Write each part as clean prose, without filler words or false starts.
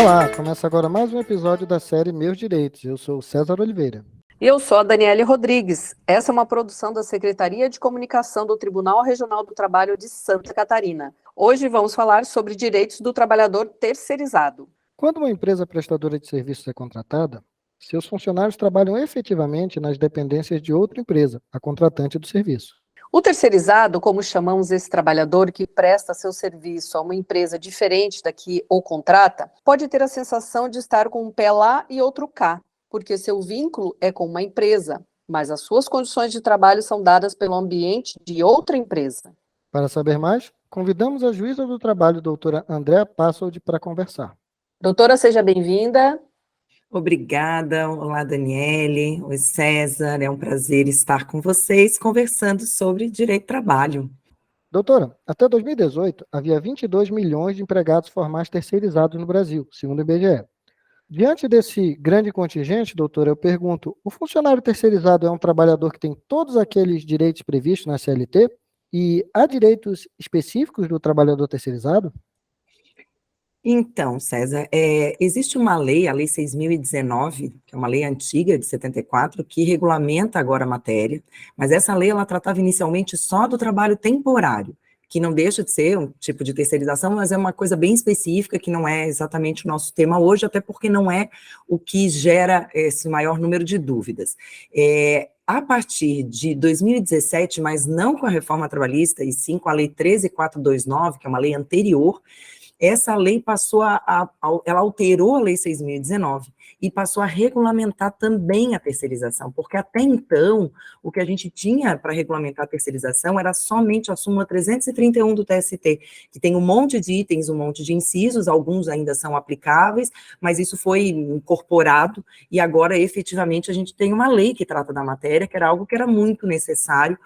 Olá, começa agora mais um episódio da série Meus Direitos. Eu sou o César Oliveira. E eu sou a Daniele Rodrigues. Essa é uma produção da Secretaria de Comunicação do Tribunal Regional do Trabalho de Santa Catarina. Hoje vamos falar sobre direitos do trabalhador terceirizado. Quando uma empresa prestadora de serviços é contratada, seus funcionários trabalham efetivamente nas dependências de outra empresa, a contratante do serviço. O terceirizado, como chamamos esse trabalhador que presta seu serviço a uma empresa diferente da que o contrata, pode ter a sensação de estar com um pé lá e outro cá, porque seu vínculo é com uma empresa, mas as suas condições de trabalho são dadas pelo ambiente de outra empresa. Para saber mais, convidamos a juíza do trabalho, doutora Andréa Passold, para conversar. Doutora, seja bem-vinda. Obrigada, olá Daniele, oi César, é um prazer estar com vocês conversando sobre direito do trabalho. Doutora, até 2018, havia 22 milhões de empregados formais terceirizados no Brasil, segundo o IBGE. Diante desse grande contingente, doutora, eu pergunto, o funcionário terceirizado é um trabalhador que tem todos aqueles direitos previstos na CLT? E há direitos específicos do trabalhador terceirizado? Então, César, existe uma lei, a Lei 6.019, que é uma lei antiga, de 74, que regulamenta agora a matéria, mas essa lei, ela tratava inicialmente só do trabalho temporário, que não deixa de ser um tipo de terceirização, mas é uma coisa bem específica, que não é exatamente o nosso tema hoje, até porque não é o que gera esse maior número de dúvidas. A partir de 2017, mas não com a reforma trabalhista, e sim com a Lei 13.429, que é uma lei anterior, essa lei passou ela alterou a Lei 6.019 e passou a regulamentar também a terceirização, porque até então, o que a gente tinha para regulamentar a terceirização era somente a súmula 331 do TST, que tem um monte de itens, um monte de incisos, alguns ainda são aplicáveis, mas isso foi incorporado, e agora, efetivamente, a gente tem uma lei que trata da matéria, que era algo que era muito necessário,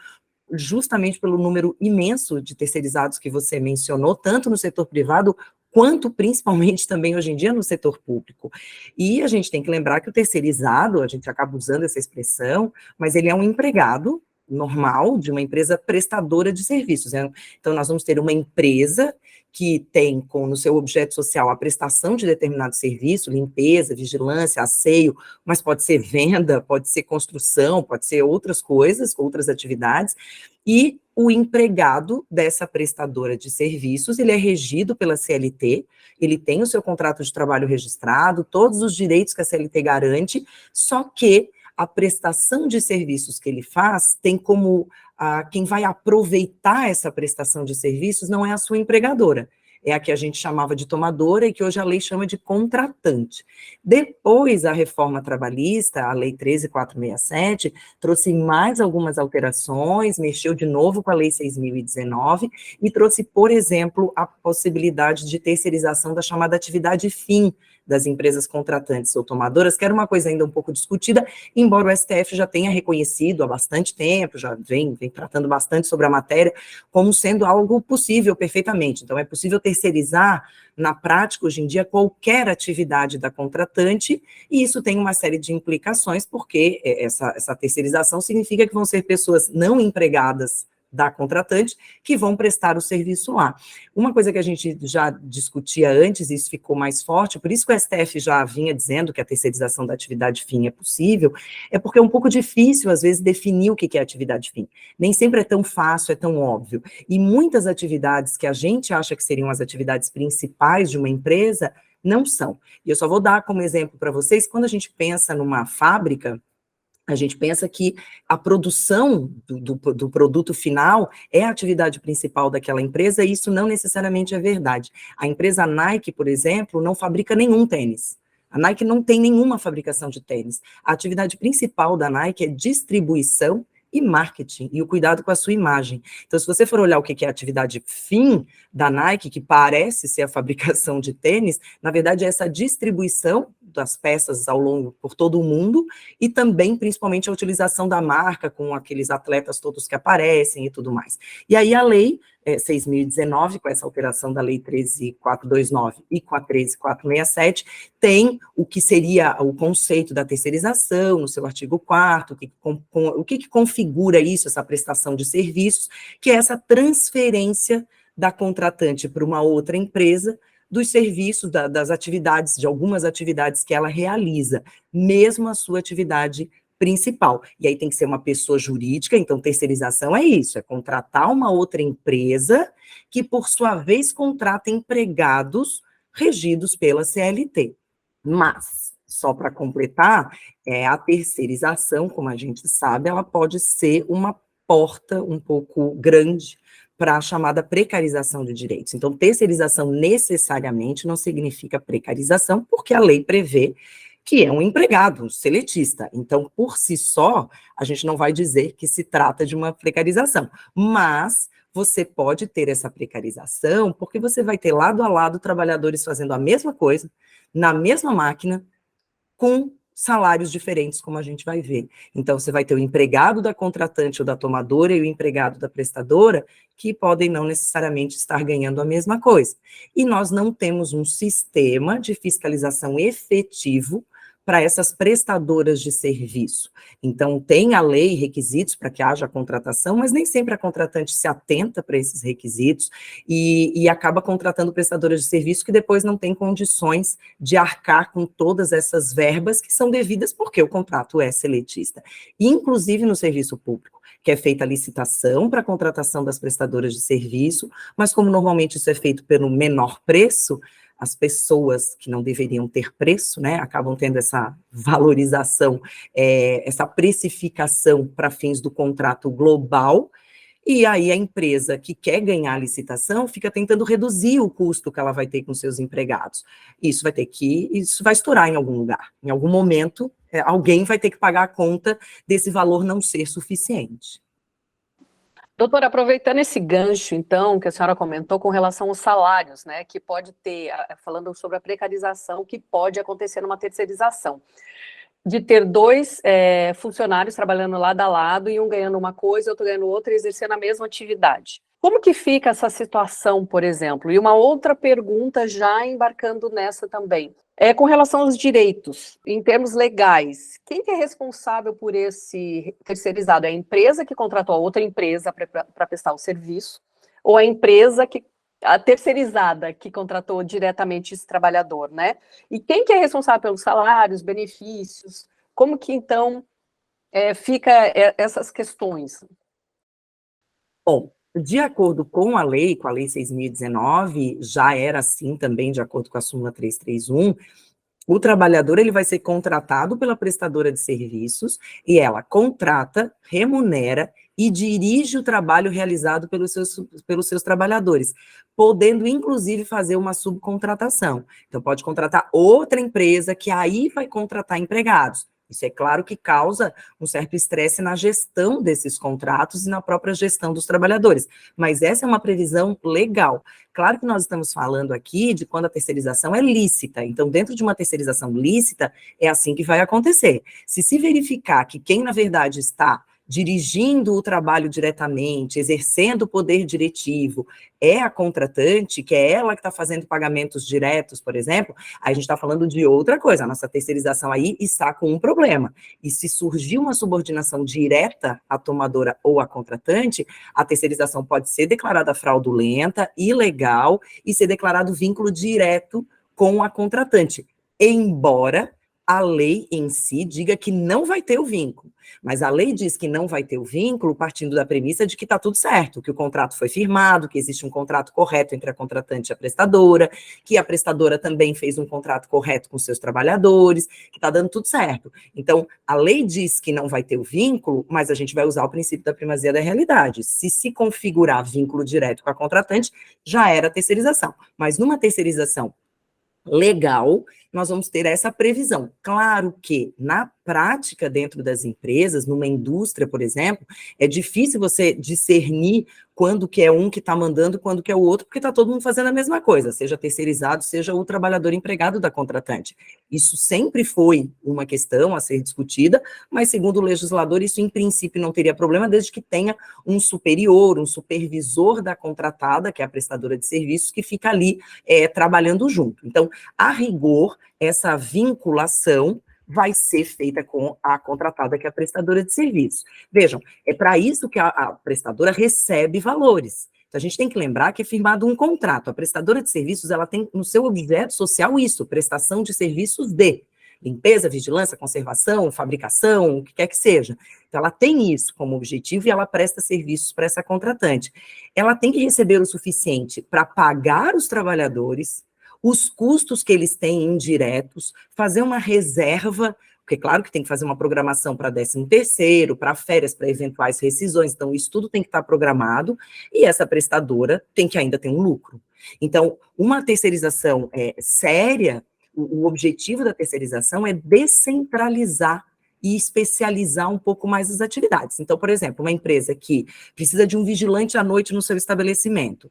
justamente pelo número imenso de terceirizados que você mencionou, tanto no setor privado, quanto principalmente também hoje em dia no setor público. E a gente tem que lembrar que o terceirizado, a gente acaba usando essa expressão, mas ele é um empregado normal de uma empresa prestadora de serviços, né? Então, nós vamos ter uma empresa que tem no seu objeto social a prestação de determinado serviço, limpeza, vigilância, asseio, mas pode ser venda, pode ser construção, pode ser outras coisas, outras atividades, e o empregado dessa prestadora de serviços, ele é regido pela CLT, ele tem o seu contrato de trabalho registrado, todos os direitos que a CLT garante, só que a prestação de serviços que ele faz tem como quem vai aproveitar essa prestação de serviços não é a sua empregadora, é a que a gente chamava de tomadora e que hoje a lei chama de contratante. Depois, a reforma trabalhista, a Lei 13.467, trouxe mais algumas alterações, mexeu de novo com a Lei 6.019 e trouxe, por exemplo, a possibilidade de terceirização da chamada atividade fim das empresas contratantes ou tomadoras, que era uma coisa ainda um pouco discutida, embora o STF já tenha reconhecido há bastante tempo, já vem tratando bastante sobre a matéria, como sendo algo possível perfeitamente. Então, é possível terceirizar, na prática, hoje em dia, qualquer atividade da contratante, e isso tem uma série de implicações, porque essa terceirização significa que vão ser pessoas não empregadas da contratante, que vão prestar o serviço lá. Uma coisa que a gente já discutia antes, e isso ficou mais forte, por isso que o STF já vinha dizendo que a terceirização da atividade fim é possível, é porque é um pouco difícil, às vezes, definir o que é atividade fim. Nem sempre é tão fácil, é tão óbvio. E muitas atividades que a gente acha que seriam as atividades principais de uma empresa, não são. E eu só vou dar como exemplo para vocês, quando a gente pensa numa fábrica, a gente pensa que a produção do produto final é a atividade principal daquela empresa, e isso não necessariamente é verdade. A empresa Nike, por exemplo, não fabrica nenhum tênis. A Nike não tem nenhuma fabricação de tênis. A atividade principal da Nike é distribuição e marketing, e o cuidado com a sua imagem. Então, se você for olhar o que é a atividade fim da Nike, que parece ser a fabricação de tênis, na verdade é essa distribuição das peças por todo o mundo, e também, principalmente, a utilização da marca com aqueles atletas todos que aparecem e tudo mais. E aí a lei 6.019, com essa alteração da lei 13.429 e com a 13.467, tem o que seria o conceito da terceirização, no seu artigo 4º, o que configura isso, essa prestação de serviços, que é essa transferência da contratante para uma outra empresa, dos serviços, das atividades, de algumas atividades que ela realiza, mesmo a sua atividade principal. E aí tem que ser uma pessoa jurídica, então terceirização é isso, é contratar uma outra empresa que, por sua vez, contrata empregados regidos pela CLT. Mas, só para completar, a terceirização, como a gente sabe, ela pode ser uma porta um pouco grande para a chamada precarização de direitos. Então, terceirização necessariamente não significa precarização, porque a lei prevê que é um empregado, um seletista. Então, por si só, a gente não vai dizer que se trata de uma precarização, mas você pode ter essa precarização porque você vai ter lado a lado trabalhadores fazendo a mesma coisa, na mesma máquina, com salários diferentes, como a gente vai ver. Então, você vai ter o empregado da contratante ou da tomadora e o empregado da prestadora, que podem não necessariamente estar ganhando a mesma coisa. E nós não temos um sistema de fiscalização efetivo para essas prestadoras de serviço. Então, tem a lei requisitos para que haja a contratação, mas nem sempre a contratante se atenta para esses requisitos e acaba contratando prestadoras de serviço que depois não tem condições de arcar com todas essas verbas que são devidas porque o contrato é seletista. Inclusive no serviço público, que é feita a licitação para a contratação das prestadoras de serviço, mas como normalmente isso é feito pelo menor preço, as pessoas que não deveriam ter preço, né, acabam tendo essa valorização, essa precificação para fins do contrato global, e aí a empresa que quer ganhar a licitação fica tentando reduzir o custo que ela vai ter com seus empregados. Isso vai estourar em algum lugar. Em algum momento, alguém vai ter que pagar a conta desse valor não ser suficiente. Doutora, aproveitando esse gancho, então, que a senhora comentou com relação aos salários, né, que pode ter, falando sobre a precarização, que pode acontecer numa terceirização, de ter dois funcionários trabalhando lado a lado, e um ganhando uma coisa, outro ganhando outra, e exercendo a mesma atividade. Como que fica essa situação, por exemplo? E uma outra pergunta, já embarcando nessa também, com relação aos direitos, em termos legais, quem que é responsável por esse terceirizado? É a empresa que contratou a outra empresa para prestar o serviço, ou a terceirizada que contratou diretamente esse trabalhador, né? E quem que é responsável pelos salários, benefícios? Como que, então, fica essas questões? Bom, de acordo com a lei 6.019, já era assim também, de acordo com a súmula 331, o trabalhador ele vai ser contratado pela prestadora de serviços e ela contrata, remunera e dirige o trabalho realizado pelos seus trabalhadores, podendo inclusive fazer uma subcontratação. Então pode contratar outra empresa que aí vai contratar empregados. Isso é claro que causa um certo estresse na gestão desses contratos e na própria gestão dos trabalhadores, mas essa é uma previsão legal. Claro que nós estamos falando aqui de quando a terceirização é lícita, então dentro de uma terceirização lícita é assim que vai acontecer. Se verificar que quem na verdade está dirigindo o trabalho diretamente, exercendo o poder diretivo, é a contratante, que é ela que está fazendo pagamentos diretos, por exemplo, aí a gente está falando de outra coisa, a nossa terceirização aí está com um problema. E se surgir uma subordinação direta à tomadora ou à contratante, a terceirização pode ser declarada fraudulenta, ilegal, e ser declarado vínculo direto com a contratante, embora a lei em si diga que não vai ter o vínculo, mas a lei diz que não vai ter o vínculo partindo da premissa de que está tudo certo, que o contrato foi firmado, que existe um contrato correto entre a contratante e a prestadora, que a prestadora também fez um contrato correto com seus trabalhadores, que está dando tudo certo. Então, a lei diz que não vai ter o vínculo, mas a gente vai usar o princípio da primazia da realidade. Se configurar vínculo direto com a contratante, já era terceirização. Mas numa terceirização legal, nós vamos ter essa previsão. Claro que, na prática, dentro das empresas, numa indústria, por exemplo, é difícil você discernir quando que é um que está mandando, quando que é o outro, porque está todo mundo fazendo a mesma coisa, seja terceirizado, seja o trabalhador empregado da contratante. Isso sempre foi uma questão a ser discutida, mas, segundo o legislador, isso, em princípio, não teria problema, desde que tenha um superior, um supervisor da contratada, que é a prestadora de serviços, que fica ali trabalhando junto. Então, a rigor, essa vinculação vai ser feita com a contratada, que é a prestadora de serviços. Vejam, é para isso que a prestadora recebe valores. Então, a gente tem que lembrar que é firmado um contrato. A prestadora de serviços, ela tem no seu objeto social isso, prestação de serviços de limpeza, vigilância, conservação, fabricação, o que quer que seja. Então, ela tem isso como objetivo e ela presta serviços para essa contratante. Ela tem que receber o suficiente para pagar os trabalhadores, os custos que eles têm indiretos, fazer uma reserva, porque claro que tem que fazer uma programação para 13º, para férias, para eventuais rescisões, então isso tudo tem que estar programado, e essa prestadora tem que ainda ter um lucro. Então, uma terceirização séria, o objetivo da terceirização é descentralizar e especializar um pouco mais as atividades. Então, por exemplo, uma empresa que precisa de um vigilante à noite no seu estabelecimento,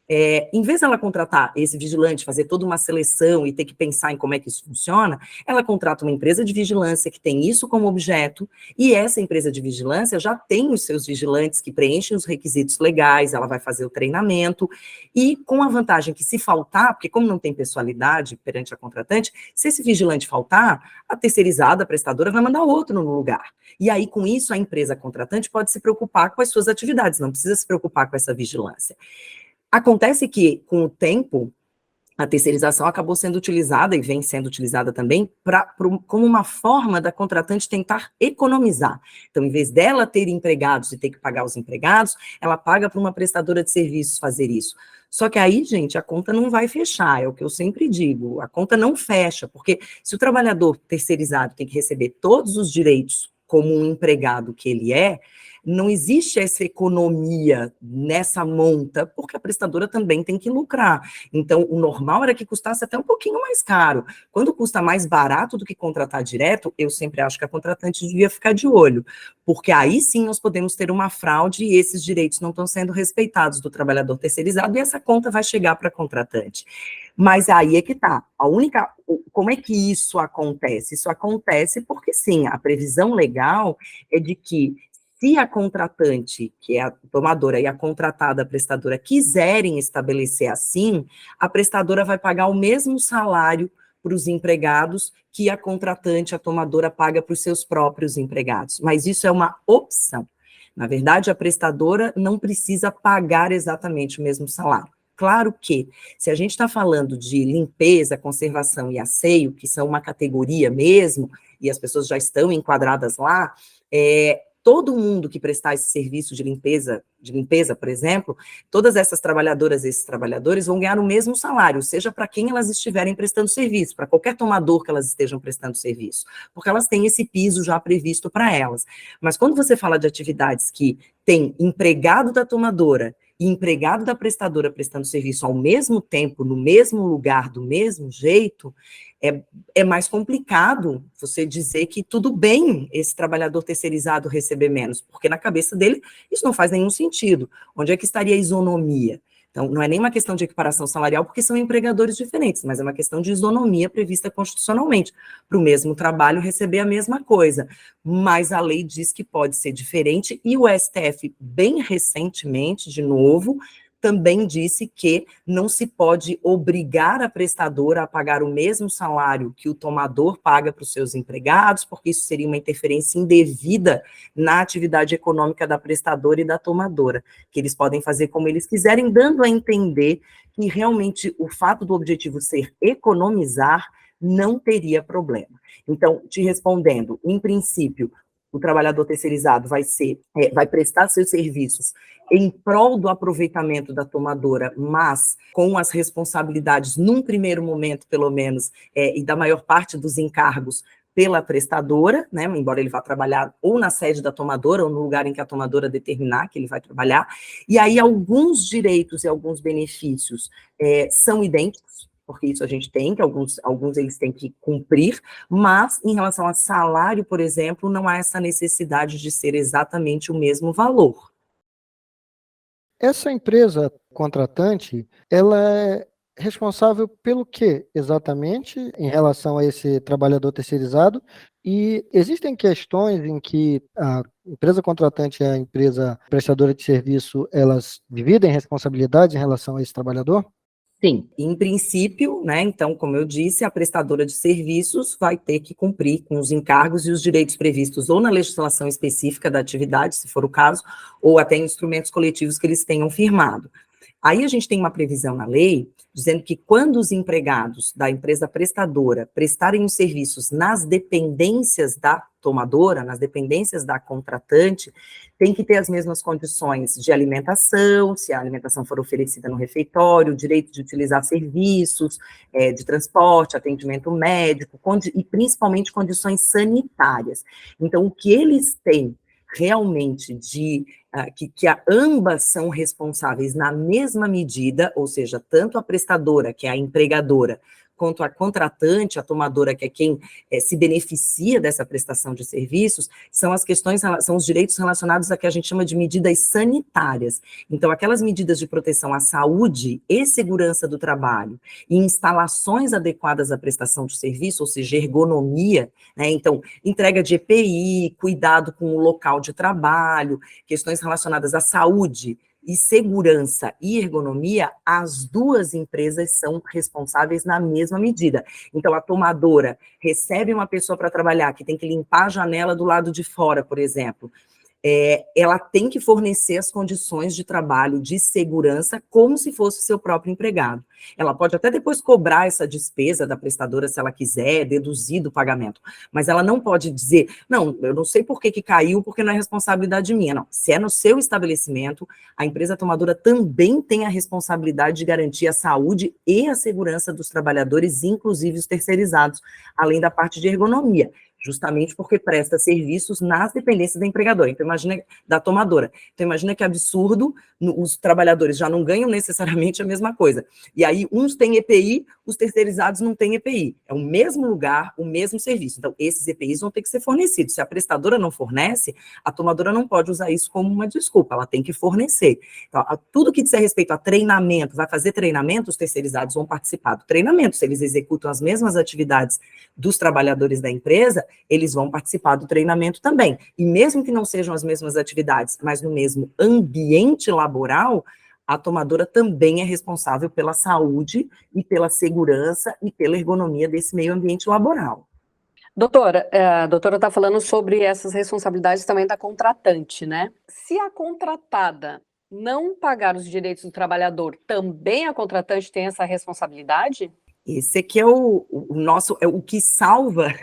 em vez dela contratar esse vigilante, fazer toda uma seleção e ter que pensar em como é que isso funciona, ela contrata uma empresa de vigilância que tem isso como objeto, e essa empresa de vigilância já tem os seus vigilantes que preenchem os requisitos legais, ela vai fazer o treinamento, e com a vantagem que se faltar, porque como não tem pessoalidade perante a contratante, se esse vigilante faltar, a terceirizada, a prestadora, vai mandar outro no lugar. E aí, com isso, a empresa contratante pode se preocupar com as suas atividades, não precisa se preocupar com essa vigilância. Acontece que, com o tempo, a terceirização acabou sendo utilizada, e vem sendo utilizada também, como uma forma da contratante tentar economizar. Então, em vez dela ter empregados e ter que pagar os empregados, ela paga para uma prestadora de serviços fazer isso. Só que aí, gente, a conta não vai fechar, é o que eu sempre digo, a conta não fecha, porque se o trabalhador terceirizado tem que receber todos os direitos como um empregado que ele não existe essa economia nessa monta, porque a prestadora também tem que lucrar. Então, o normal era que custasse até um pouquinho mais caro. Quando custa mais barato do que contratar direto, eu sempre acho que a contratante devia ficar de olho, porque aí sim nós podemos ter uma fraude e esses direitos não estão sendo respeitados do trabalhador terceirizado e essa conta vai chegar para a contratante. Mas aí é que está. Como é que isso acontece? Isso acontece porque, sim, a previsão legal é de que se a contratante, que é a tomadora, e a contratada, a prestadora, quiserem estabelecer assim, a prestadora vai pagar o mesmo salário para os empregados que a contratante, a tomadora, paga para os seus próprios empregados. Mas isso é uma opção. Na verdade, a prestadora não precisa pagar exatamente o mesmo salário. Claro que, se a gente está falando de limpeza, conservação e asseio, que são uma categoria mesmo, e as pessoas já estão enquadradas lá, todo mundo que prestar esse serviço de limpeza, por exemplo, todas essas trabalhadoras e esses trabalhadores vão ganhar o mesmo salário, seja para quem elas estiverem prestando serviço, para qualquer tomador que elas estejam prestando serviço, porque elas têm esse piso já previsto para elas. Mas quando você fala de atividades que tem empregado da tomadora e empregado da prestadora prestando serviço ao mesmo tempo, no mesmo lugar, do mesmo jeito, é mais complicado você dizer que tudo bem esse trabalhador terceirizado receber menos, porque na cabeça dele isso não faz nenhum sentido. Onde é que estaria a isonomia? Então, não é nem uma questão de equiparação salarial, porque são empregadores diferentes, mas é uma questão de isonomia prevista constitucionalmente. Para o mesmo trabalho, receber a mesma coisa. Mas a lei diz que pode ser diferente, e o STF, bem recentemente, de novo, também disse que não se pode obrigar a prestadora a pagar o mesmo salário que o tomador paga para os seus empregados, porque isso seria uma interferência indevida na atividade econômica da prestadora e da tomadora, que eles podem fazer como eles quiserem, dando a entender que realmente o fato do objetivo ser economizar não teria problema. Então, te respondendo, em princípio, o trabalhador terceirizado vai prestar seus serviços em prol do aproveitamento da tomadora, mas com as responsabilidades, num primeiro momento, pelo menos, e da maior parte dos encargos pela prestadora, né, embora ele vá trabalhar ou na sede da tomadora, ou no lugar em que a tomadora determinar que ele vai trabalhar, e aí alguns direitos e alguns benefícios são idênticos, porque isso a gente tem, que alguns eles têm que cumprir, mas em relação a salário, por exemplo, não há essa necessidade de ser exatamente o mesmo valor. Essa empresa contratante, ela é responsável pelo quê exatamente em relação a esse trabalhador terceirizado? E existem questões em que a empresa contratante e a empresa prestadora de serviço, elas dividem responsabilidades em relação a esse trabalhador? Sim, em princípio, né, então, como eu disse, a prestadora de serviços vai ter que cumprir com os encargos e os direitos previstos ou na legislação específica da atividade, se for o caso, ou até em instrumentos coletivos que eles tenham firmado. Aí a gente tem uma previsão na lei dizendo que quando os empregados da empresa prestadora prestarem os serviços nas dependências da tomadora, nas dependências da contratante, tem que ter as mesmas condições de alimentação, se a alimentação for oferecida no refeitório, o direito de utilizar serviços, de transporte, atendimento médico, e principalmente condições sanitárias. Então, o que eles têm realmente que ambas são responsáveis na mesma medida, ou seja, tanto a prestadora, que é a empregadora, quanto a contratante, a tomadora, que é quem se beneficia dessa prestação de serviços, são as questões, são os direitos relacionados a que a gente chama de medidas sanitárias. Então, aquelas medidas de proteção à saúde e segurança do trabalho, e instalações adequadas à prestação de serviço, ou seja, ergonomia, né? Então, entrega de EPI, cuidado com o local de trabalho, questões relacionadas à saúde, e segurança e ergonomia, as duas empresas são responsáveis na mesma medida. Então, a tomadora recebe uma pessoa para trabalhar que tem que limpar a janela do lado de fora, por exemplo. Ela tem que fornecer as condições de trabalho de segurança como se fosse o seu próprio empregado. Ela pode até depois cobrar essa despesa da prestadora, se ela quiser, deduzir do pagamento, mas ela não pode dizer, não, eu não sei por que caiu, porque não é responsabilidade minha. Não, se é no seu estabelecimento, a empresa tomadora também tem a responsabilidade de garantir a saúde e a segurança dos trabalhadores, inclusive os terceirizados, além da parte de ergonomia, justamente porque presta serviços nas dependências da empregadora, então imagina, da tomadora. Então imagina que absurdo, os trabalhadores já não ganham necessariamente a mesma coisa. E aí uns têm EPI, os terceirizados não têm EPI. É o mesmo lugar, o mesmo serviço. Então esses EPIs vão ter que ser fornecidos. Se a prestadora não fornece, a tomadora não pode usar isso como uma desculpa, ela tem que fornecer. Então, tudo que dizer respeito a treinamento, vai fazer treinamento, os terceirizados vão participar do treinamento. Se eles executam as mesmas atividades dos trabalhadores da empresa, eles vão participar do treinamento também. E mesmo que não sejam as mesmas atividades, mas no mesmo ambiente laboral, a tomadora também é responsável pela saúde e pela segurança e pela ergonomia desse meio ambiente laboral. Doutora, a doutora está falando sobre essas responsabilidades também da contratante, né? Se a contratada não pagar os direitos do trabalhador, também a contratante tem essa responsabilidade? Esse aqui é o nosso, é o que salva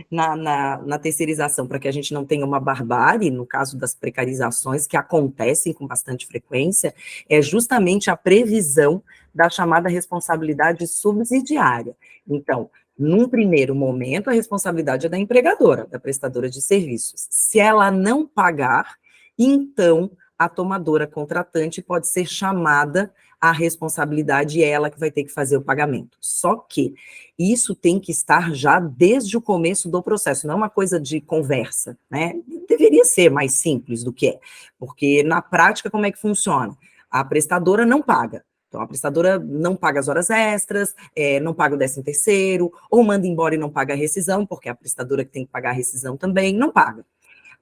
na terceirização, para que a gente não tenha uma barbárie, no caso das precarizações, que acontecem com bastante frequência, é justamente a previsão da chamada responsabilidade subsidiária. Então, num primeiro momento, a responsabilidade é da empregadora, da prestadora de serviços. Se ela não pagar, então a tomadora contratante pode ser chamada à responsabilidade e é ela que vai ter que fazer o pagamento. Só que isso tem que estar já desde o começo do processo, não é uma coisa de conversa, né? Deveria ser mais simples do que é, porque na prática como é que funciona? A prestadora não paga. Então, a prestadora não paga as horas extras, não paga o 13º, ou manda embora e não paga a rescisão, porque é a prestadora que tem que pagar a rescisão também não paga.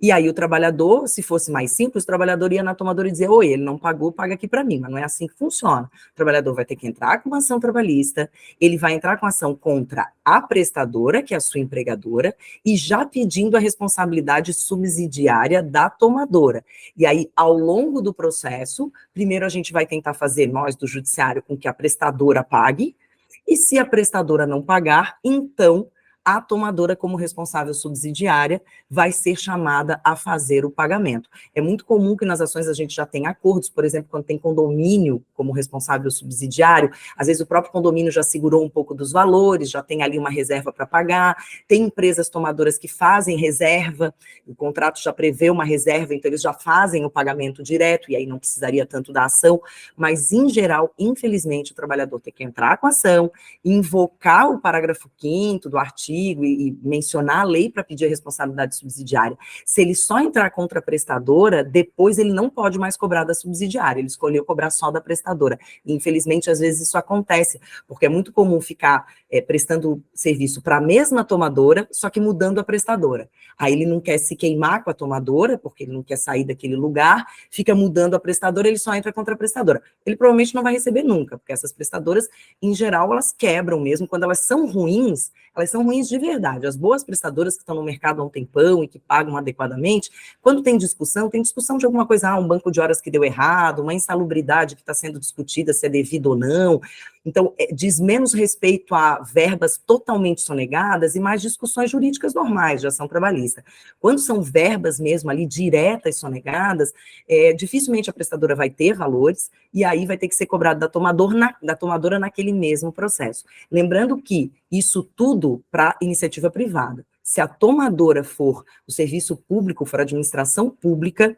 E aí o trabalhador, se fosse mais simples, o trabalhador ia na tomadora e dizer, oi, ele não pagou, paga aqui para mim, mas não é assim que funciona. O trabalhador vai ter que entrar com uma ação trabalhista, ele vai entrar com ação contra a prestadora, que é a sua empregadora, e já pedindo a responsabilidade subsidiária da tomadora. E aí, ao longo do processo, primeiro a gente vai tentar fazer, nós do judiciário, com que a prestadora pague, e se a prestadora não pagar, então a tomadora, como responsável subsidiária, vai ser chamada a fazer o pagamento. É muito comum que nas ações a gente já tenha acordos, por exemplo, quando tem condomínio como responsável subsidiário, às vezes o próprio condomínio já segurou um pouco dos valores, já tem ali uma reserva para pagar, tem empresas tomadoras que fazem reserva, o contrato já prevê uma reserva, então eles já fazem o pagamento direto, e aí não precisaria tanto da ação, mas em geral, infelizmente, o trabalhador tem que entrar com a ação, invocar o parágrafo 5º do artigo artigo e mencionar a lei para pedir a responsabilidade subsidiária. Se ele só entrar contra a prestadora, depois ele não pode mais cobrar da subsidiária, ele escolheu cobrar só da prestadora. E, infelizmente, às vezes isso acontece, porque é muito comum ficar prestando serviço para a mesma tomadora, só que mudando a prestadora. Aí ele não quer se queimar com a tomadora, porque ele não quer sair daquele lugar, fica mudando a prestadora, ele só entra contra a prestadora. Ele provavelmente não vai receber nunca, porque essas prestadoras, em geral, elas quebram mesmo. Quando elas são ruins de verdade. As boas prestadoras que estão no mercado há um tempão e que pagam adequadamente, quando tem discussão de alguma coisa, um banco de horas que deu errado, uma insalubridade que está sendo discutida se é devido ou não. Então, diz menos respeito a verbas totalmente sonegadas e mais discussões jurídicas normais de ação trabalhista. Quando são verbas mesmo ali diretas sonegadas, dificilmente a prestadora vai ter valores e aí vai ter que ser cobrado da tomadora naquele mesmo processo. Lembrando que isso tudo para iniciativa privada. Se a tomadora for o serviço público, for a administração pública,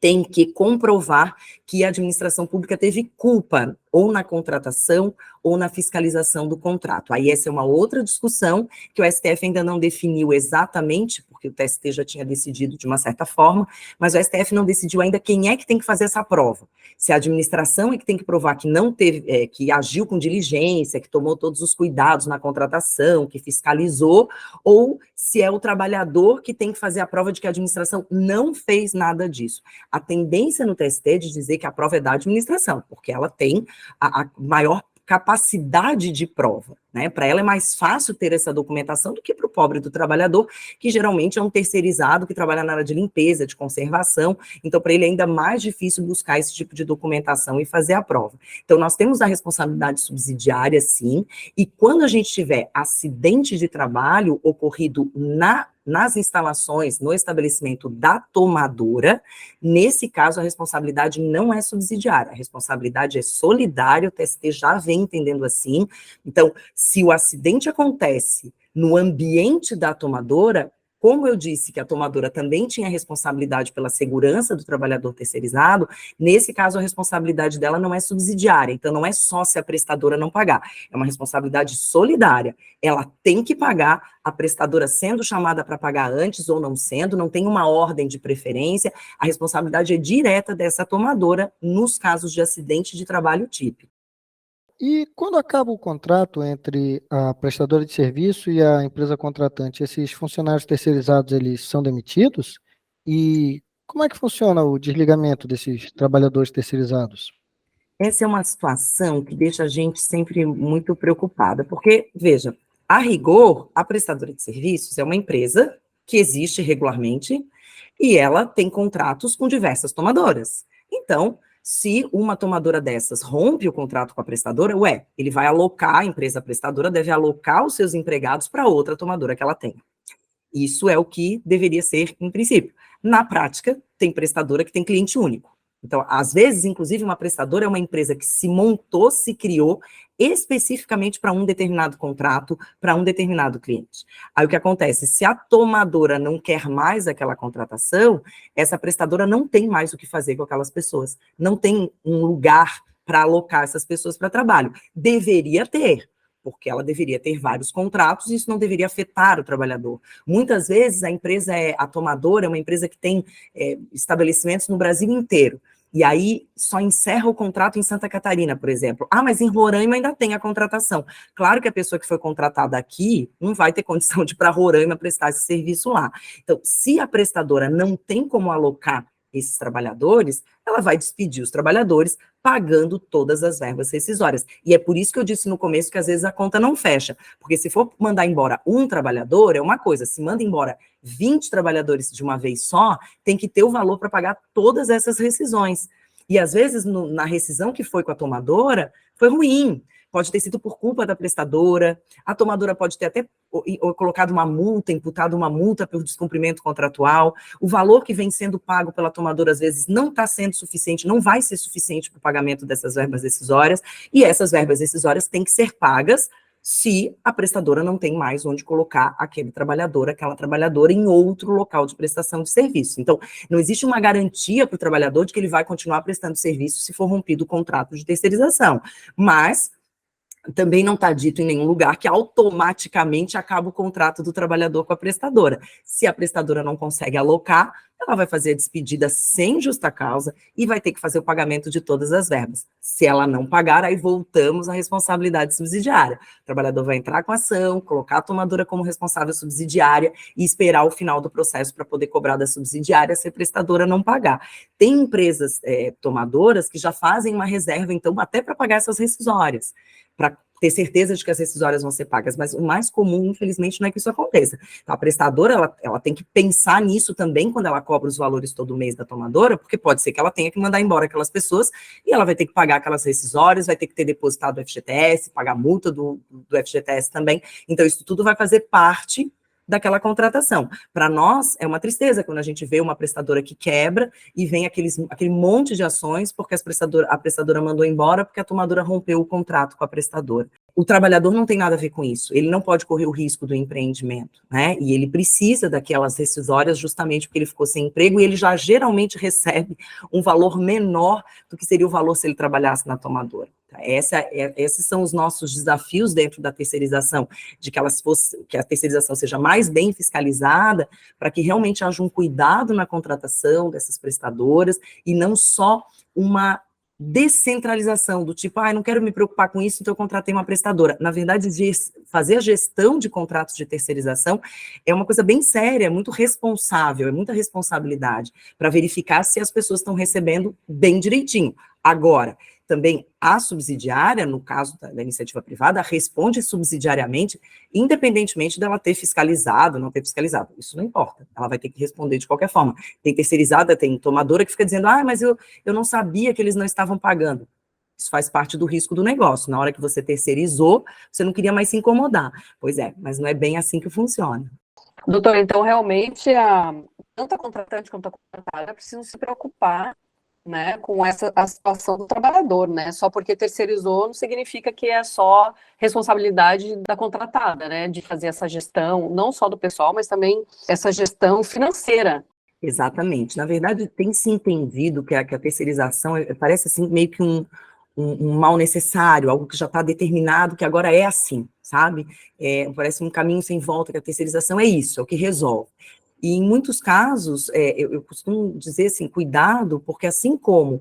tem que comprovar que a administração pública teve culpa, ou na contratação, ou na fiscalização do contrato. Aí essa é uma outra discussão que o STF ainda não definiu exatamente, porque o TST já tinha decidido de uma certa forma, mas o STF não decidiu ainda quem é que tem que fazer essa prova. Se a administração é que tem que provar que não teve, que agiu com diligência, que tomou todos os cuidados na contratação, que fiscalizou, ou se é o trabalhador que tem que fazer a prova de que a administração não fez nada disso. A tendência no TST é de dizer que a prova é da administração, porque ela tem a maior capacidade de prova, né? Para ela é mais fácil ter essa documentação do que para o pobre do trabalhador, que geralmente é um terceirizado que trabalha na área de limpeza, de conservação, então para ele é ainda mais difícil buscar esse tipo de documentação e fazer a prova. Então nós temos a responsabilidade subsidiária, sim, e quando a gente tiver acidente de trabalho ocorrido nas instalações, no estabelecimento da tomadora, nesse caso a responsabilidade não é subsidiária, a responsabilidade é solidária, o TST já vem entendendo assim. Então, se o acidente acontece no ambiente da tomadora, como eu disse que a tomadora também tinha responsabilidade pela segurança do trabalhador terceirizado, nesse caso a responsabilidade dela não é subsidiária, então não é só se a prestadora não pagar, é uma responsabilidade solidária. Ela tem que pagar, a prestadora sendo chamada para pagar antes ou não sendo, não tem uma ordem de preferência, a responsabilidade é direta dessa tomadora nos casos de acidente de trabalho típico. E quando acaba o contrato entre a prestadora de serviço e a empresa contratante, esses funcionários terceirizados, eles são demitidos? E como é que funciona o desligamento desses trabalhadores terceirizados? Essa é uma situação que deixa a gente sempre muito preocupada, porque, veja, a rigor, a prestadora de serviços é uma empresa que existe regularmente e ela tem contratos com diversas tomadoras. Então, se uma tomadora dessas rompe o contrato com a prestadora, ele vai alocar, a empresa prestadora deve alocar os seus empregados para outra tomadora que ela tem. Isso é o que deveria ser em princípio. Na prática, tem prestadora que tem cliente único. Então, às vezes, inclusive, uma prestadora é uma empresa que se montou, se criou especificamente para um determinado contrato, para um determinado cliente. Aí o que acontece? Se a tomadora não quer mais aquela contratação, essa prestadora não tem mais o que fazer com aquelas pessoas. Não tem um lugar para alocar essas pessoas para trabalho. Deveria ter, porque ela deveria ter vários contratos e isso não deveria afetar o trabalhador. Muitas vezes a tomadora é uma empresa que tem estabelecimentos no Brasil inteiro, e aí só encerra o contrato em Santa Catarina, por exemplo. Mas em Roraima ainda tem a contratação. Claro que a pessoa que foi contratada aqui não vai ter condição de ir para Roraima prestar esse serviço lá. Então, se a prestadora não tem como alocar esses trabalhadores, ela vai despedir os trabalhadores pagando todas as verbas rescisórias. E é por isso que eu disse no começo que às vezes a conta não fecha, porque se for mandar embora um trabalhador, é uma coisa, se manda embora 20 trabalhadores de uma vez só, tem que ter o valor para pagar todas essas rescisões. E às vezes na rescisão que foi com a tomadora, foi ruim. Pode ter sido por culpa da prestadora, a tomadora pode ter até colocado uma multa, imputado uma multa pelo descumprimento contratual, o valor que vem sendo pago pela tomadora às vezes não está sendo suficiente, não vai ser suficiente para o pagamento dessas verbas rescisórias, e essas verbas rescisórias têm que ser pagas se a prestadora não tem mais onde colocar aquela trabalhadora em outro local de prestação de serviço. Então, não existe uma garantia para o trabalhador de que ele vai continuar prestando serviço se for rompido o contrato de terceirização, mas Também não está dito em nenhum lugar que automaticamente acaba o contrato do trabalhador com a prestadora. Se a prestadora não consegue alocar, ela vai fazer a despedida sem justa causa e vai ter que fazer o pagamento de todas as verbas. Se ela não pagar, aí voltamos à responsabilidade subsidiária. O trabalhador vai entrar com a ação, colocar a tomadora como responsável subsidiária e esperar o final do processo para poder cobrar da subsidiária se a prestadora não pagar. Tem empresas tomadoras que já fazem uma reserva, então, até para pagar essas rescisórias, para ter certeza de que as rescisórias vão ser pagas, mas o mais comum, infelizmente, não é que isso aconteça. Então, a prestadora, ela tem que pensar nisso também quando ela cobra os valores todo mês da tomadora, porque pode ser que ela tenha que mandar embora aquelas pessoas e ela vai ter que pagar aquelas rescisórias, vai ter que ter depositado o FGTS, pagar a multa do FGTS também. Então, isso tudo vai fazer parte daquela contratação. Para nós, é uma tristeza quando a gente vê uma prestadora que quebra e vem aquele monte de ações porque a prestadora mandou embora porque a tomadora rompeu o contrato com a prestadora. O trabalhador não tem nada a ver com isso, ele não pode correr o risco do empreendimento, né? E ele precisa daquelas rescisórias justamente porque ele ficou sem emprego e ele já geralmente recebe um valor menor do que seria o valor se ele trabalhasse na tomadora. Esses são os nossos desafios dentro da terceirização, de que a terceirização seja mais bem fiscalizada, para que realmente haja um cuidado na contratação dessas prestadoras, e não só uma descentralização, do tipo, não quero me preocupar com isso, então eu contratei uma prestadora. Na verdade, fazer a gestão de contratos de terceirização é uma coisa bem séria, é muito responsável, é muita responsabilidade, para verificar se as pessoas estão recebendo bem direitinho. Agora, também a subsidiária, no caso da iniciativa privada, responde subsidiariamente, independentemente dela ter fiscalizado, não ter fiscalizado. Isso não importa, ela vai ter que responder de qualquer forma. Tem terceirizada, tem tomadora que fica dizendo, mas eu não sabia que eles não estavam pagando. Isso faz parte do risco do negócio. Na hora que você terceirizou, você não queria mais se incomodar. Pois é, mas não é bem assim que funciona. Doutora, então realmente tanto a contratante quanto a contratada precisam se preocupar, né, com a situação do trabalhador, né? Só porque terceirizou não significa que é só responsabilidade da contratada, né, de fazer essa gestão, não só do pessoal, mas também essa gestão financeira. Exatamente. Na verdade, tem se entendido que a terceirização parece assim meio que um mal necessário, algo que já está determinado, que agora é assim, sabe? Parece um caminho sem volta, que a terceirização é isso, é o que resolve. E em muitos casos, eu costumo dizer assim, cuidado, porque assim como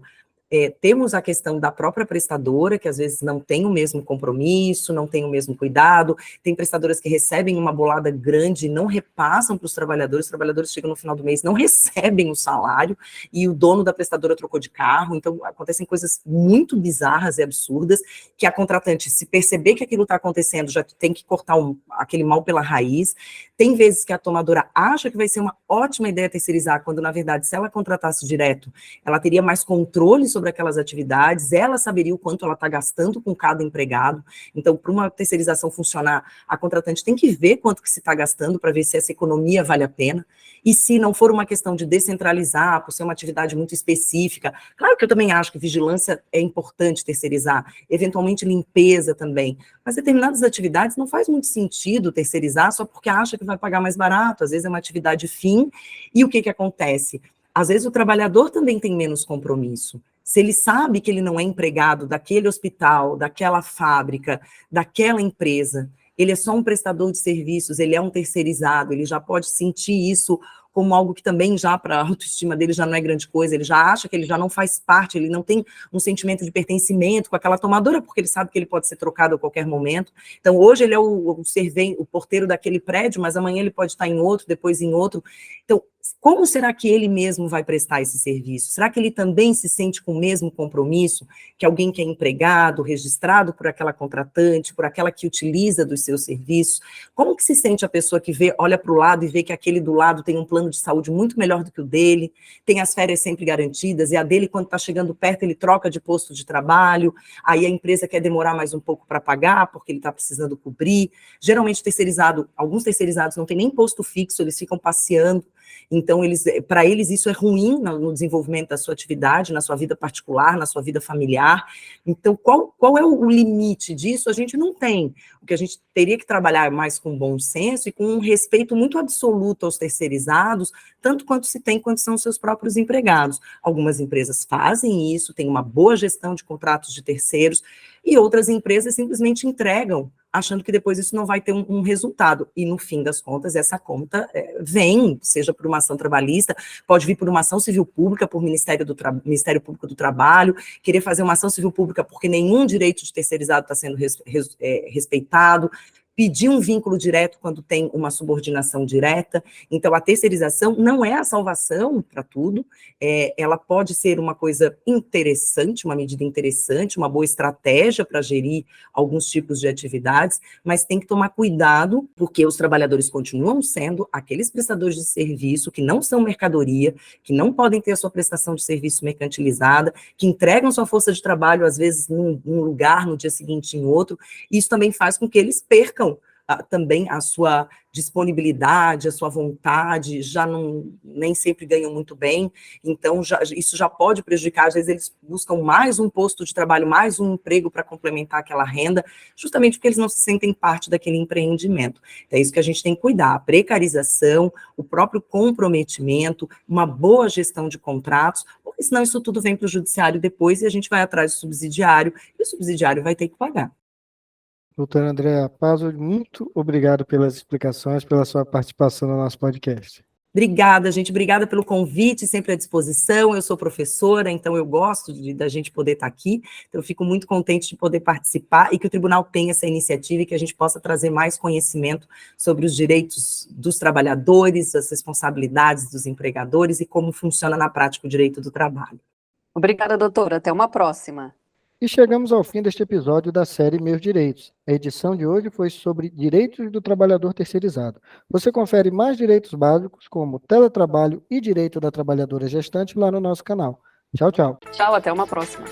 temos a questão da própria prestadora, que às vezes não tem o mesmo compromisso, não tem o mesmo cuidado, tem prestadoras que recebem uma bolada grande e não repassam para os trabalhadores chegam no final do mês, não recebem o salário, e o dono da prestadora trocou de carro, então acontecem coisas muito bizarras e absurdas, que a contratante, se perceber que aquilo está acontecendo, já tem que cortar aquele mal pela raiz. Tem vezes que a tomadora acha que vai ser uma ótima ideia terceirizar, quando na verdade, se ela contratasse direto, ela teria mais controle sobre aquelas atividades, ela saberia o quanto ela está gastando com cada empregado. Então, para uma terceirização funcionar, a contratante tem que ver quanto que se está gastando para ver se essa economia vale a pena. E se não for uma questão de descentralizar, por ser uma atividade muito específica, claro que eu também acho que vigilância é importante terceirizar, eventualmente limpeza também, mas determinadas atividades não faz muito sentido terceirizar só porque acha que vai pagar mais barato, às vezes é uma atividade fim, e o que acontece? Às vezes o trabalhador também tem menos compromisso. Se ele sabe que ele não é empregado daquele hospital, daquela fábrica, daquela empresa, ele é só um prestador de serviços, ele é um terceirizado, ele já pode sentir isso como algo que também já para a autoestima dele já não é grande coisa, ele já acha que ele já não faz parte, ele não tem um sentimento de pertencimento com aquela tomadora, porque ele sabe que ele pode ser trocado a qualquer momento. Então, hoje ele é o porteiro daquele prédio, mas amanhã ele pode estar em outro, depois em outro. Então, como será que ele mesmo vai prestar esse serviço? Será que ele também se sente com o mesmo compromisso que alguém que é empregado, registrado por aquela contratante, por aquela que utiliza dos seus serviços? Como que se sente a pessoa que olha para o lado e vê que aquele do lado tem um plano de saúde muito melhor do que o dele, tem as férias sempre garantidas, e a dele, quando está chegando perto, ele troca de posto de trabalho, aí a empresa quer demorar mais um pouco para pagar, porque ele está precisando cobrir. Geralmente alguns terceirizados não têm nem posto fixo, eles ficam passeando. Então, para eles isso é ruim no desenvolvimento da sua atividade, na sua vida particular, na sua vida familiar. Então, qual é o limite disso? A gente não tem. O que a gente teria que trabalhar mais com bom senso e com um respeito muito absoluto aos terceirizados, tanto quanto se tem quanto são seus próprios empregados. Algumas empresas fazem isso, têm uma boa gestão de contratos de terceiros, e outras empresas simplesmente entregam, achando que depois isso não vai ter um resultado. E, no fim das contas, essa conta vem, seja por uma ação trabalhista, pode vir por uma ação civil pública, por Ministério Público do Trabalho, querer fazer uma ação civil pública porque nenhum direito de terceirizado está sendo respeitado, pedir um vínculo direto quando tem uma subordinação direta. Então, a terceirização não é a salvação para tudo, ela pode ser uma coisa interessante, uma medida interessante, uma boa estratégia para gerir alguns tipos de atividades, mas tem que tomar cuidado, porque os trabalhadores continuam sendo aqueles prestadores de serviço que não são mercadoria, que não podem ter a sua prestação de serviço mercantilizada, que entregam sua força de trabalho, às vezes, num lugar, no dia seguinte em outro. Isso também faz com que eles percam também a sua disponibilidade, a sua vontade, nem sempre ganham muito bem, então isso já pode prejudicar, às vezes eles buscam mais um posto de trabalho, mais um emprego para complementar aquela renda, justamente porque eles não se sentem parte daquele empreendimento. Então, é isso que a gente tem que cuidar, a precarização, o próprio comprometimento, uma boa gestão de contratos, porque senão isso tudo vem para o judiciário depois e a gente vai atrás do subsidiário, e o subsidiário vai ter que pagar. Doutora Andréa Pazzo, muito obrigado pelas explicações, pela sua participação no nosso podcast. Obrigada, gente. Obrigada pelo convite, sempre à disposição. Eu sou professora, então eu gosto da gente poder estar aqui. Então, eu fico muito contente de poder participar e que o tribunal tenha essa iniciativa e que a gente possa trazer mais conhecimento sobre os direitos dos trabalhadores, as responsabilidades dos empregadores e como funciona na prática o direito do trabalho. Obrigada, doutora. Até uma próxima. E chegamos ao fim deste episódio da série Meus Direitos. A edição de hoje foi sobre direitos do trabalhador terceirizado. Você confere mais direitos básicos, como teletrabalho e direito da trabalhadora gestante, lá no nosso canal. Tchau, tchau. Tchau, até uma próxima.